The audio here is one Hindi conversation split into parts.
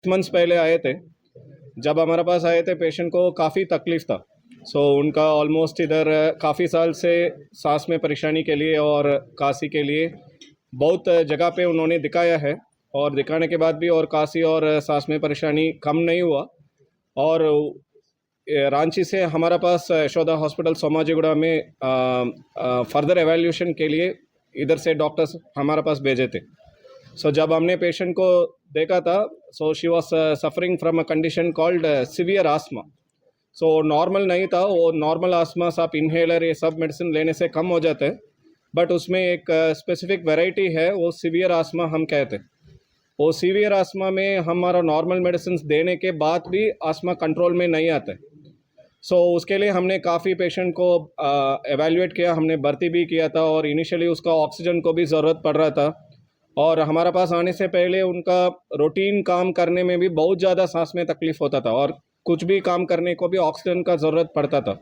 मंथ्स पहले आए थे। जब हमारे पास आए थे पेशेंट को काफ़ी तकलीफ़ था। उनका ऑलमोस्ट इधर काफ़ी साल से सांस में परेशानी के लिए और काशी के लिए बहुत जगह पे उन्होंने दिखाया है, और दिखाने के बाद भी और काशी और सांस में परेशानी कम नहीं हुआ। और रांची से हमारा पास यशोदा हॉस्पिटल सोमाजीगुड़ा में फर्दर एवेल्यूशन के लिए इधर से डॉक्टर्स हमारे पास भेजे थे। जब हमने पेशेंट को देखा था, she was suffering from a condition called severe asthma. Normal नहीं था, वो नॉर्मल आस्मा आप इन्हेलर ये सब मेडिसिन लेने से कम हो जाते हैं, बट उसमें एक स्पेसिफिक वैरायटी है, वो सीवियर आस्मा हम कहते हैं। वो सीवियर आस्मा में हमारा नॉर्मल मेडिसिन देने के बाद भी आस्मा कंट्रोल में नहीं आता है। उसके लिए हमने काफ़ी पेशेंट को एवेल्युएट किया, हमने भर्ती भी किया था, और इनिशियली उसका ऑक्सीजन को भी ज़रूरत पड़ रहा था। और हमारे पास आने से पहले उनका रूटीन काम करने में भी बहुत ज़्यादा सांस में तकलीफ़ होता था, और कुछ भी काम करने को भी ऑक्सीजन का ज़रूरत पड़ता था।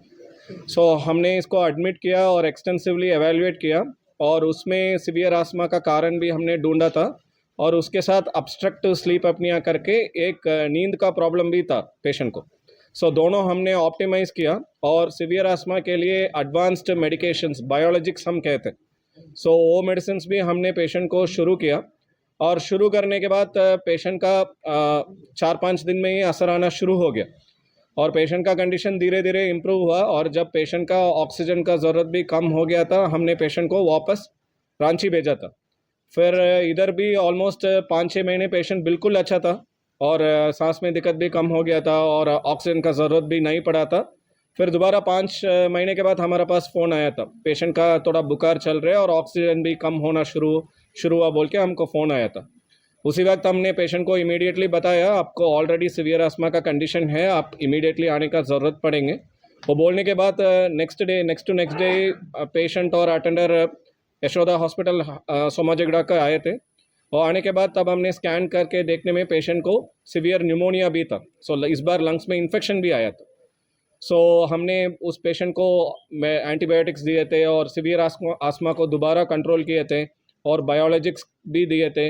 हमने इसको एडमिट किया और एक्सटेंसिवली एवेल्युएट किया, और उसमें सीवियर आस्मा का कारण भी हमने ढूंढा था, और उसके साथ ऑब्स्ट्रक्टिव स्लीप अपनिया करके एक नींद का प्रॉब्लम भी था पेशेंट को। दोनों हमने ऑप्टिमाइज़ किया, और सीवियर आस्मा के लिए एडवांस्ड मेडिकेशंस, बायोलॉजिक्स हम कहते हैं, वो मेडिसिन भी हमने पेशेंट को शुरू किया। और शुरू करने के बाद पेशेंट का 4-5 दिन में ही असर आना शुरू हो गया, और पेशेंट का कंडीशन धीरे धीरे इम्प्रूव हुआ। और जब पेशेंट का ऑक्सीजन का ज़रूरत भी कम हो गया था, हमने पेशेंट को वापस रांची भेजा था। फिर इधर भी ऑलमोस्ट 5-6 महीने पेशेंट बिल्कुल अच्छा था, और सांस में दिक्कत भी कम हो गया था, और ऑक्सीजन का ज़रूरत भी नहीं पड़ा था। फिर दोबारा 5 महीने के बाद हमारे पास फ़ोन आया था, पेशेंट का थोड़ा बुखार चल रहा है और ऑक्सीजन भी कम होना शुरू हुआ बोल के हमको फ़ोन आया था। उसी वक्त हमने पेशेंट को इमीडिएटली बताया, आपको ऑलरेडी सीवियर आस्मा का कंडीशन है, आप इमीडिएटली आने का ज़रूरत पड़ेंगे। वो बोलने के बाद next to next day patient और अटेंडर यशोदा हॉस्पिटल सोमाजीगुड़ा का आए थे। और आने के बाद तब हमने स्कैन करके देखने में पेशेंट को सीवियर न्यूमोनिया भी था। इस बार लंग्स में इन्फेक्शन भी आया था। हमने उस पेशेंट को एंटीबायोटिक्स दिए थे, और सीवियर आस्मा को दोबारा कंट्रोल किए थे, और बायोलॉजिक्स भी दिए थे,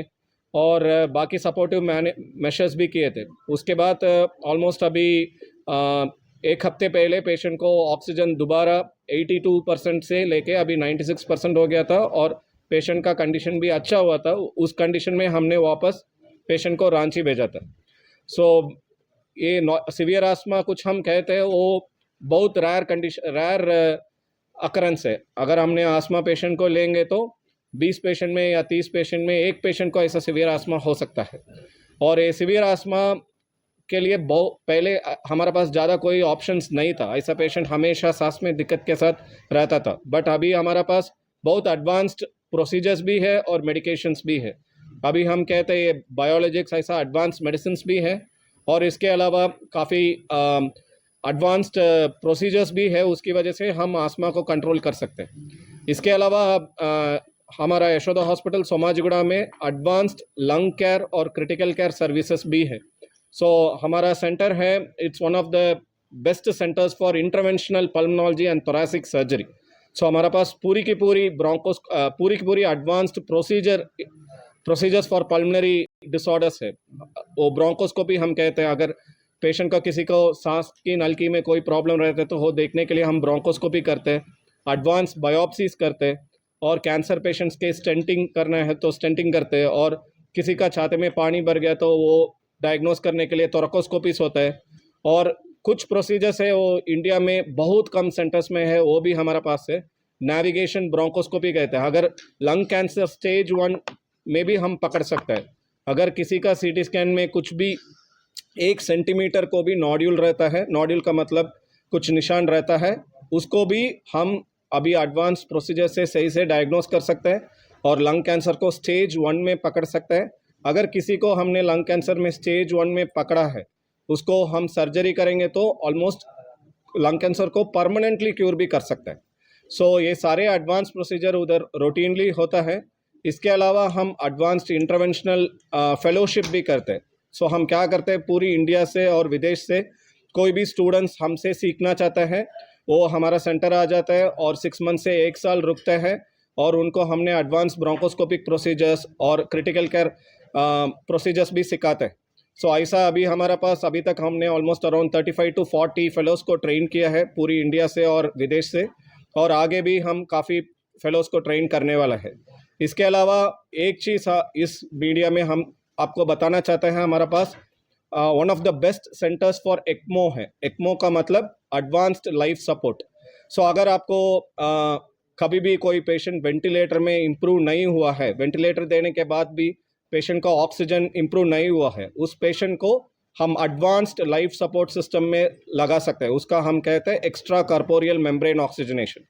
और बाकी सपोर्टिव मेशर्स भी किए थे। उसके बाद ऑलमोस्ट अभी 1 हफ्ते पहले पेशेंट को ऑक्सीजन दोबारा 82% से लेके अभी 96% हो गया था, और पेशेंट का कंडीशन भी अच्छा हुआ था। उस कंडीशन में हमने वापस पेशेंट को रांची भेजा था। ये सीवियर आस्मा कुछ हम कहते हैं, वो बहुत रेयर अकरेंस है। अगर हमने आस्मा पेशेंट को लेंगे तो 20 पेशेंट में या 30 पेशेंट में एक पेशेंट को ऐसा सीवियर आस्मा हो सकता है। और ये सीवियर आस्मा के लिए पहले हमारे पास ज़्यादा कोई ऑप्शंस नहीं था, ऐसा पेशेंट हमेशा सांस में दिक्कत के साथ रहता था। बट अभी हमारे पास बहुत एडवांस्ड प्रोसीजर्स भी है और मेडिकेशंस भी है। अभी हम कहते हैं ये बायोलॉजिक्स ऐसा एडवांस मेडिसिन भी है, और इसके अलावा काफ़ी एडवांस्ड प्रोसीजर्स भी है, उसकी वजह से हम आस्मा को कंट्रोल कर सकते हैं। इसके अलावा हमारा यशोदा हॉस्पिटल सोमाजीगुड़ा में एडवांस्ड लंग केयर और क्रिटिकल केयर सर्विसेज भी है। हमारा सेंटर है, it's one of the best centres for interventional pulmonology and thoracic surgery. हमारा पास पूरी की पूरी advanced procedures for pulmonary disorders है। वो ब्रोंकोस्कोपी हम कहते हैं। अगर पेशेंट का किसी को सांस की नलकी में कोई प्रॉब्लम रहता है तो वो देखने के लिए हम ब्रोंकोस्कोपी करते हैं, एडवांस बायोप्सीज करते हैं, और कैंसर पेशेंट्स के स्टेंटिंग करना है तो स्टेंटिंग करते हैं, और किसी का छाती में पानी भर गया तो वो डायग्नोस करने के लिए थोरेकोस्कोपीस होता है। और कुछ प्रोसीजर्स है वो इंडिया में बहुत कम सेंटर्स में है, वो भी हमारे पास है। नेविगेशन ब्रोंकोस्कोपी कहते हैं। अगर लंग कैंसर स्टेज 1 में भी हम पकड़ सकते हैं। अगर किसी का सीटी स्कैन में कुछ भी 1 सेंटीमीटर को भी नोड्यूल रहता है, नोड्यूल का मतलब कुछ निशान रहता है, उसको भी हम अभी एडवांस प्रोसीजर से सही से डायग्नोस कर सकते हैं, और लंग कैंसर को स्टेज 1 में पकड़ सकते हैं। अगर किसी को हमने लंग कैंसर में स्टेज 1 में पकड़ा है, उसको हम सर्जरी करेंगे तो ऑलमोस्ट लंग कैंसर को परमानेंटली क्योर भी कर सकते हैं। ये सारे एडवांस प्रोसीजर उधर रूटीनली होता है। इसके अलावा हम एडवांस्ड इंटरवेंशनल फेलोशिप भी करते हैं। हम क्या करते हैं, पूरी इंडिया से और विदेश से कोई भी स्टूडेंट्स हमसे सीखना चाहते हैं, वो हमारा सेंटर आ जाता है, और 6 मंथ से 1 साल रुकते हैं, और उनको हमने एडवांस ब्रोंकोस्कोपिक प्रोसीजर्स और क्रिटिकल केयर प्रोसीजर्स भी सिखाते हैं। सो ऐसा अभी हमारे पास अभी तक हमने ऑलमोस्ट अराउंड 35 to 40 फेलोज़ को ट्रेन किया है पूरी इंडिया से और विदेश से, और आगे भी हम काफ़ी फेलोज़ को ट्रेन करने वाला है। इसके अलावा एक चीज़ इस मीडिया में हम आपको बताना चाहते हैं, हमारे पास one of the best centres for ECMO है। एक्मो का मतलब एडवांस्ड लाइफ सपोर्ट। सो अगर आपको कभी भी कोई पेशेंट वेंटिलेटर में इम्प्रूव नहीं हुआ है, वेंटिलेटर देने के बाद भी पेशेंट का ऑक्सीजन इम्प्रूव नहीं हुआ है, उस पेशेंट को हम एडवांस्ड लाइफ सपोर्ट सिस्टम में लगा सकते हैं। उसका हम कहते हैं एक्स्ट्रा कॉर्पोरियल मेम्ब्रेन ऑक्सीजनेशन।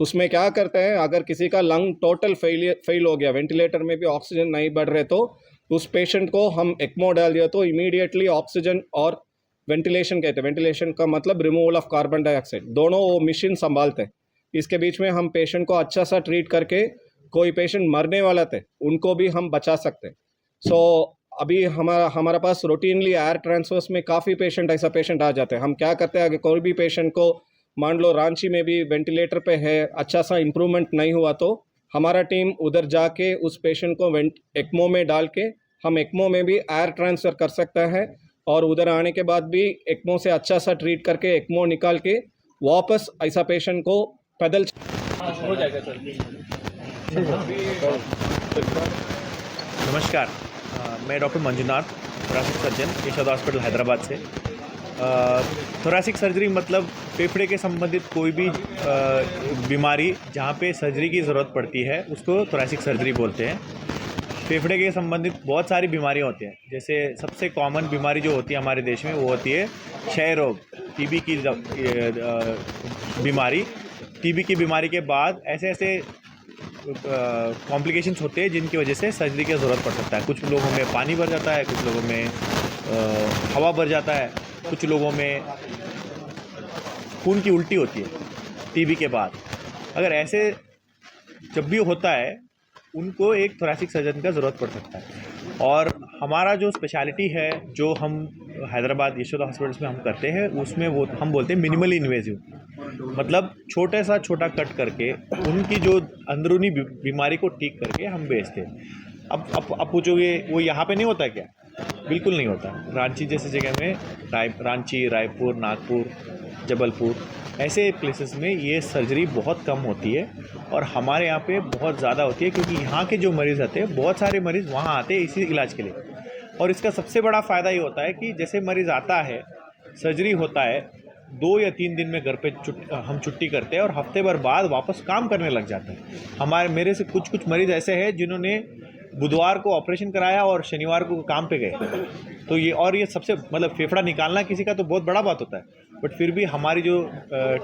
उसमें क्या करते हैं, अगर किसी का लंग टोटल फेल हो गया, वेंटिलेटर में भी ऑक्सीजन नहीं बढ़ रहे, तो उस पेशेंट को हम एक्मो डाल दिया तो इमीडिएटली ऑक्सीजन और वेंटिलेशन कहते हैं, वेंटिलेशन का मतलब रिमूवल ऑफ कार्बन डाइऑक्साइड, दोनों वो मशीन संभालते हैं। इसके बीच में हम पेशेंट को अच्छा सा ट्रीट करके, कोई पेशेंट मरने वाला थे उनको भी हम बचा सकते हैं। सो अभी हमारा पास रूटीनली एयर ट्रांसफर्स में काफ़ी पेशेंट ऐसा पेशेंट आ जाते हैं। हम क्या करते हैं, अगर कोई भी पेशेंट को मान लो रांची में भी वेंटिलेटर पे है, अच्छा सा इम्प्रूवमेंट नहीं हुआ, तो हमारा टीम उधर जाके उस पेशेंट को एक्मो में डाल के हम एक्मो में भी एयर ट्रांसफ़र कर सकते हैं, और उधर आने के बाद भी एक्मो से अच्छा सा ट्रीट करके एक्मो निकाल के वापस ऐसा पेशेंट को पैदल हो जाएगा सर। नमस्कार, मैं doctor Manjunath, thoracic surgeon, Yashoda hospital Hyderabad से। थोरेसिक सर्जरी मतलब फेफड़े के संबंधित कोई भी बीमारी जहाँ पे सर्जरी की ज़रूरत पड़ती है उसको थोरेसिक सर्जरी बोलते हैं। फेफड़े के संबंधित बहुत सारी बीमारियाँ होती हैं, जैसे सबसे कॉमन बीमारी जो होती है हमारे देश में वो होती है क्षय रोग, टीबी की बीमारी। टीबी की बीमारी के बाद ऐसे कॉम्प्लिकेशंस होते हैं जिनकी वजह से सर्जरी की ज़रूरत पड़ सकता है। कुछ लोगों में पानी भर जाता है, कुछ लोगों में हवा भर जाता है, कुछ लोगों में खून की उल्टी होती है टीबी के बाद। अगर ऐसे जब भी होता है उनको एक थोरेसिक सर्जन का ज़रूरत पड़ सकता है। और हमारा जो स्पेशलिटी है जो हम हैदराबाद यशोदा हॉस्पिटल्स में हम करते हैं उसमें वो हम बोलते हैं मिनिमली इन्वेजिव, मतलब छोटा कट करके उनकी जो अंदरूनी बीमारी को ठीक करके हम बेचते हैं। अब पूछोगे वो यहाँ पे नहीं होता क्या? बिल्कुल नहीं होता। रांची जैसी जगह में रांची, रायपुर, नागपुर, जबलपुर ऐसे प्लेसेस में ये सर्जरी बहुत कम होती है, और हमारे यहाँ पे बहुत ज़्यादा होती है, क्योंकि यहाँ के जो मरीज़ आते हैं, बहुत सारे मरीज़ वहाँ आते हैं इसी इलाज के लिए। और इसका सबसे बड़ा फ़ायदा ये होता है कि जैसे मरीज़ आता है, सर्जरी होता है, 2 या 3 दिन में घर पे हम छुट्टी करते हैं और हफ्ते भर बाद वापस काम करने लग जाते हैं। मेरे से कुछ मरीज़ ऐसे हैं जिन्होंने बुधवार को ऑपरेशन कराया और शनिवार को काम पे गए। तो ये सबसे मतलब फेफड़ा निकालना किसी का तो बहुत बड़ा बात होता है, बट फिर भी हमारी जो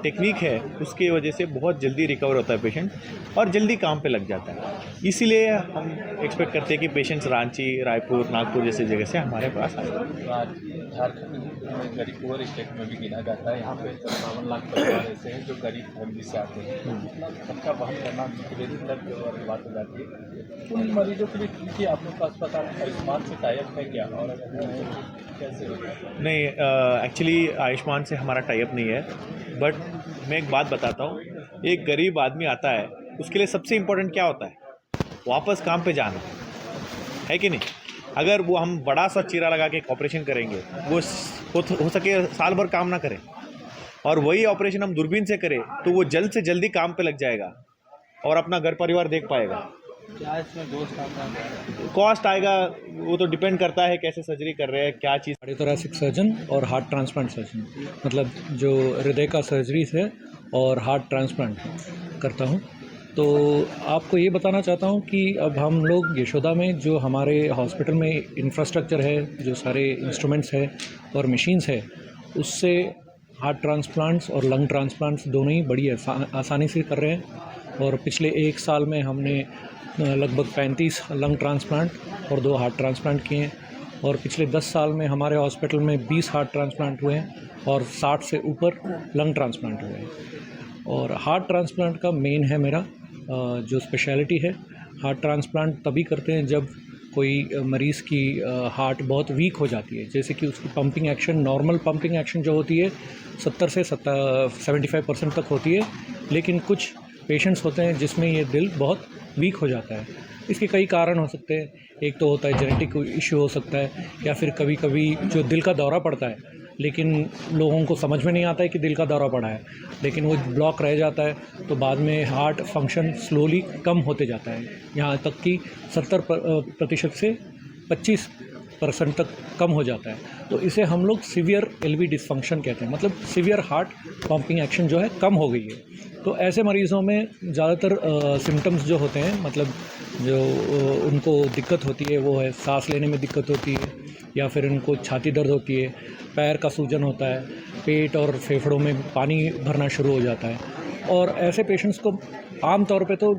टेक्निक है उसकी वजह से बहुत जल्दी रिकवर होता है पेशेंट और जल्दी काम पे लग जाता है। इसीलिए हम एक्सपेक्ट करते हैं कि पेशेंट्स रांची, रायपुर, नागपुर जैसे जगह से हमारे पास आए। झारखंड में गरीब पुअर स्टेट में भी गिना जाता है। यहाँ पे 57 लाख परिवार ऐसे हैं जो गरीब फैमिली से आते हैं। इतना खर्चा वहन करना और बात हो जाती है। उन मरीजों के लिए क्योंकि आपके पास पता आयुष्मान से टाइप है क्या, और कैसे होता है? नहीं, एक्चुअली आयुष्मान से हमारा टाइप नहीं है, बट मैं एक बात बताता हूँ। एक गरीब आदमी आता है, उसके लिए सबसे इम्पोर्टेंट क्या होता है? वापस काम पे जाना है कि नहीं? अगर वो हम बड़ा सा चीरा लगा के एक ऑपरेशन करेंगे, वो हो सके साल भर काम ना करें, और वही ऑपरेशन हम दूरबीन से करें तो वो जल्द से जल्दी काम पे लग जाएगा और अपना घर परिवार देख पाएगा। क्या इसमें कॉस्ट आएगा वो तो डिपेंड करता है कैसे सर्जरी कर रहे हैं, क्या चीज़। कार्डियोथोरेसिक सर्जन और हार्ट ट्रांसप्लांट सर्जन, मतलब जो हृदय का सर्जरी है और हार्ट ट्रांसप्लांट करता हूँ। तो आपको ये बताना चाहता हूँ कि अब हम लोग यशोदा में जो हमारे हॉस्पिटल में इंफ्रास्ट्रक्चर है, जो सारे इंस्ट्रूमेंट्स है और मशीन्स है, उससे हार्ट ट्रांसप्लांट्स और लंग ट्रांसप्लांट्स दोनों ही बड़ी आसानी से कर रहे हैं। और पिछले 1 साल में हमने लगभग 35 लंग ट्रांसप्लांट और 2 हार्ट ट्रांसप्लांट किए हैं, और पिछले 10 साल में हमारे हॉस्पिटल में 20 हार्ट ट्रांसप्लांट हुए हैं और 60 से ऊपर लंग ट्रांसप्लांट हुए हैं। और हार्ट ट्रांसप्लांट का मेन है मेरा जो स्पेशलिटी है। हार्ट ट्रांसप्लांट तभी करते हैं जब कोई मरीज़ की हार्ट बहुत वीक हो जाती है, जैसे कि उसकी pumping action, normal pumping action जो होती है 70 से 75% तक होती है, लेकिन कुछ पेशेंट्स होते हैं जिसमें ये दिल बहुत वीक हो जाता है। इसके कई कारण हो सकते हैं। एक तो होता है जेनेटिक इश्यू हो सकता है, या फिर कभी कभी जो दिल का दौरा पड़ता है, लेकिन लोगों को समझ में नहीं आता है कि दिल का दौरा पड़ा है, लेकिन वो ब्लॉक रह जाता है, तो बाद में हार्ट फंक्शन स्लोली कम होते जाता है, यहाँ तक कि 70% से 25% तक कम हो जाता है। तो इसे हम लोग सीवियर एलवी डिसफंक्शन कहते हैं, मतलब सीवियर हार्ट पंपिंग एक्शन जो है कम हो गई है। तो ऐसे मरीज़ों में ज़्यादातर सिम्टम्स जो होते हैं, मतलब जो उनको दिक्कत होती है वो है सांस लेने में दिक्कत होती है, या फिर उनको छाती दर्द होती है, पैर का सूजन होता है, पेट और फेफड़ों में पानी भरना शुरू हो जाता है। और ऐसे पेशेंट्स को आम तौर पे तो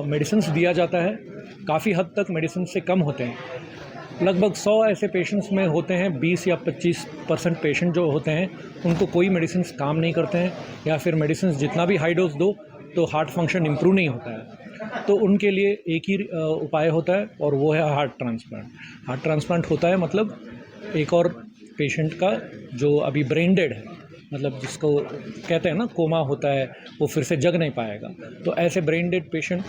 मेडिसिन्स दिया जाता है, काफ़ी हद तक मेडिसिन से कम होते हैं। लगभग 100 ऐसे पेशेंट्स में होते हैं 20 या 25% पेशेंट जो होते हैं उनको कोई मेडिसिन काम नहीं करते हैं, या फिर मेडिसिन जितना भी हाई डोज दो तो हार्ट फंक्शन इम्प्रूव नहीं होता है। तो उनके लिए एक ही उपाय होता है, और वो है हार्ट ट्रांसप्लांट। हार्ट ट्रांसप्लांट होता है मतलब एक और पेशेंट का जो अभी ब्रेन डेड है, मतलब जिसको कहते हैं ना कोमा होता है, वो फिर से जग नहीं पाएगा, तो ऐसे ब्रेन डेड पेशेंट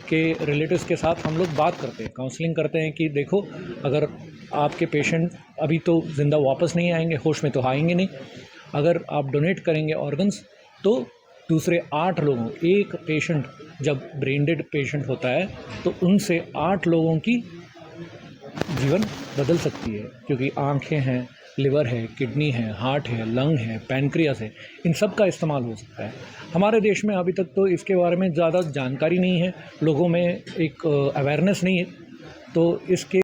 के रिलेटिव्स के साथ हम लोग बात करते हैं, काउंसलिंग करते हैं कि देखो अगर आपके पेशेंट अभी तो ज़िंदा वापस नहीं आएंगे, होश में तो आएंगे नहीं, अगर आप डोनेट करेंगे ऑर्गन्स तो दूसरे 8 लोगों, एक पेशेंट जब ब्रेन डेड पेशेंट होता है तो उनसे 8 लोगों की जीवन बदल सकती है, क्योंकि आँखें हैं, लिवर है, किडनी है, हार्ट है, लंग है, पैनक्रियास है, इन सब का इस्तेमाल हो सकता है। हमारे देश में अभी तक तो इसके बारे में ज़्यादा जानकारी नहीं है, लोगों में एक अवेयरनेस नहीं है, तो इसके